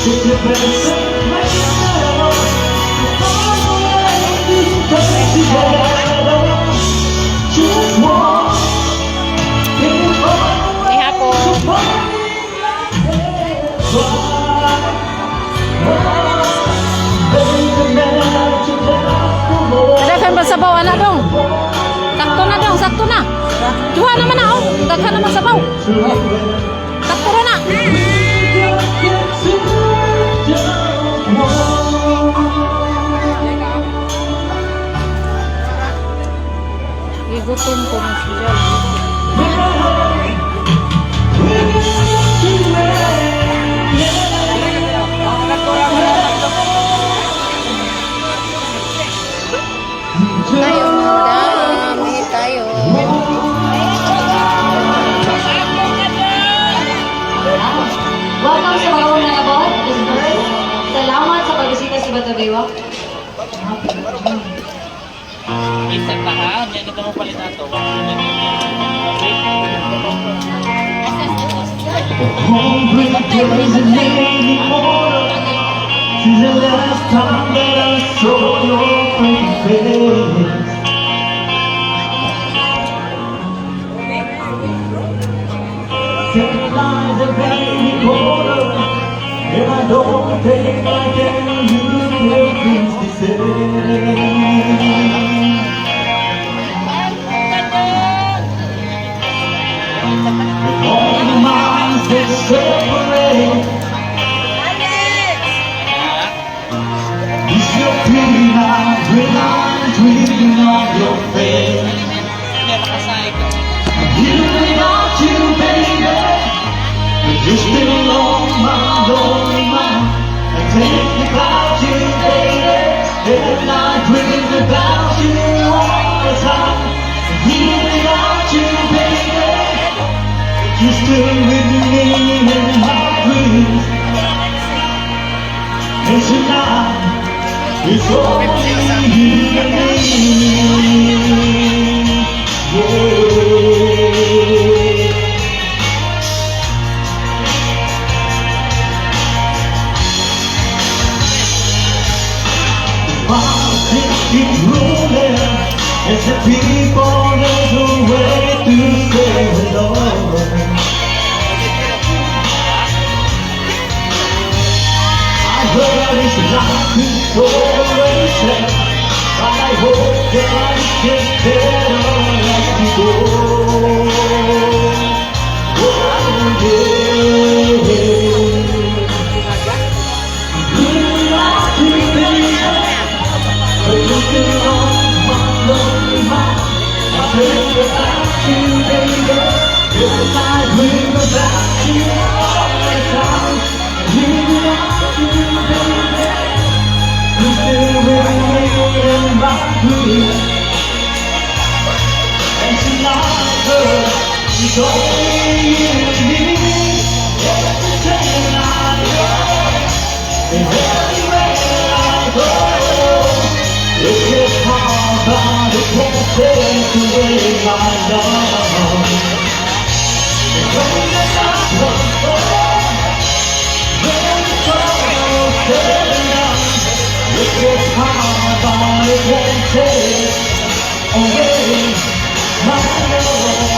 Liha ko. Daghan ba sabaw anak dong? Sakto na dong, sakto na. Duha naman na oh. Daghan naman sabaw. Sakto na. Igutom ko na siya. Tayo, dami tayo. Welcome sa Bawang na Abot, Disperse. Salamat sa pagbisita sa Batabaywa. Isa pa ha, yan ito mo palit ato. Since the last time that I saw your pretty face, second lies a baby corner, and I don't think I can use things to say. With all the minds that separate, is your pretty eyes when I'm dreaming of your face. Hindi, makasay ka. You without you, baby, but you're still on my lonely mind. I think about you, baby, every night dreaming about you all the time. You without you, baby, but you're still with me in my dreams. And tonight, it's only you and me. Keep rolling as the people there's a way to say hello. I heard it's like restoration, but I hope that it gets better as we go. Oh, yeah. Really like to be but looking on my lonely mind, I think about you, baby. Every night dream about you all the time. Dream about you, baby. You're still with me in my dreams. And tonight, girl, it's only you and me. Every day I go, and everywhere I go. It's just hard, but it can't take away my love. And when the night comes on, when the sun sets down, it's just hard, but it can't take away my love.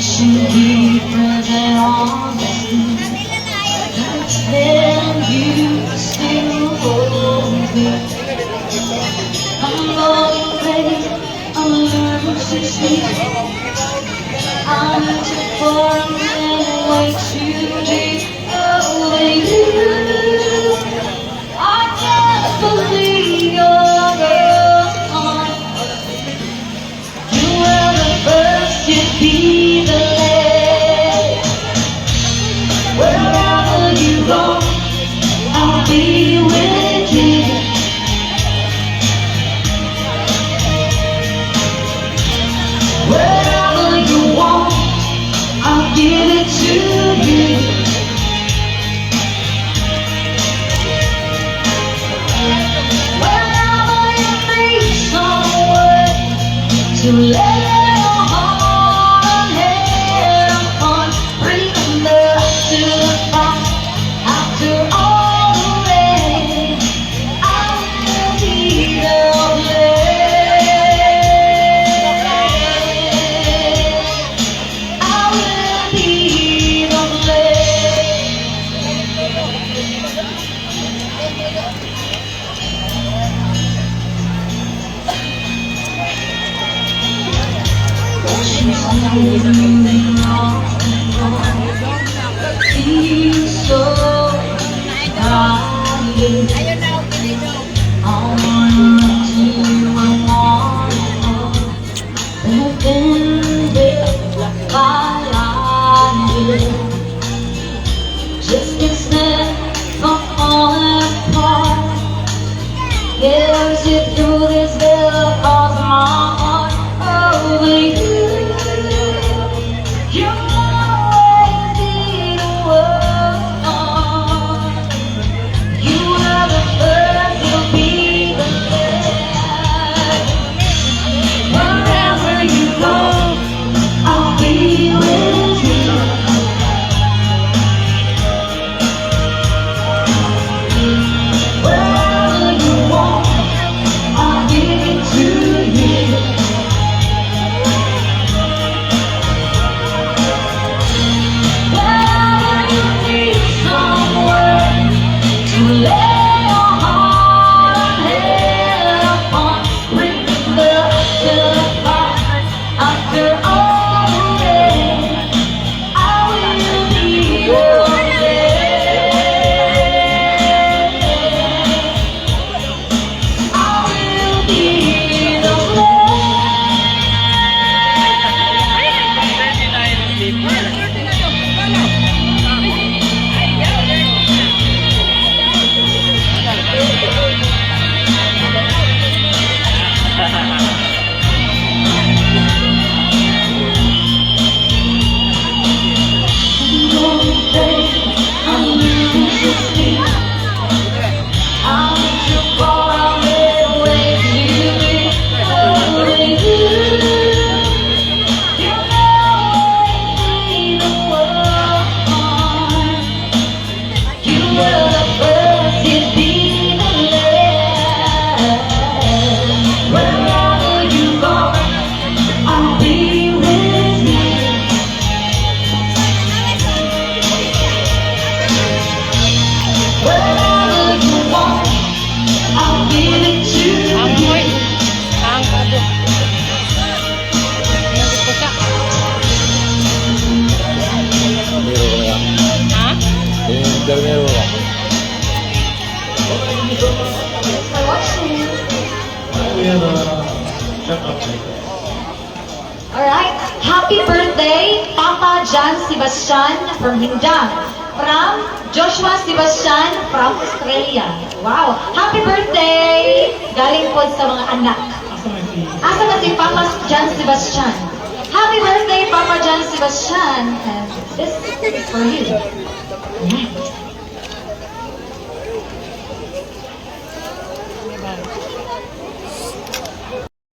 Should be present on the scene. Then you still hold me. I'm going crazy, I'm losing sleep. I'm too far and way too deep. Away you, I can't believe you're gone. You were the first to be the last. Wherever you go, I'll be with you. Wherever you want, I'll give it to you. Wherever you need someone to lay your heart and have fun, bring them back to the front. After all the rain, I will be the place. I will be the feel so dying. I wanna run to you, I wanna but then built by lying. Just gets never falling apart. Yeah, sit through this bill across my heart. Oh, but you always be the one. You were the first, you'll be the last. Wherever you go, I'll be with you. Wherever you want, I'll give it to you. Wherever you need someone to lay your heart and head upon, bring the to the fire. After all the rain, I will be your I will be the Alright, happy birthday, Papa John Sebastian from Hindang. From Joshua Sebastian from Australia. Wow, happy birthday! Galing po sa mga anak. Asa na si Papa John Sebastian? Happy birthday, Papa John Sebastian! And this is for you. Diba?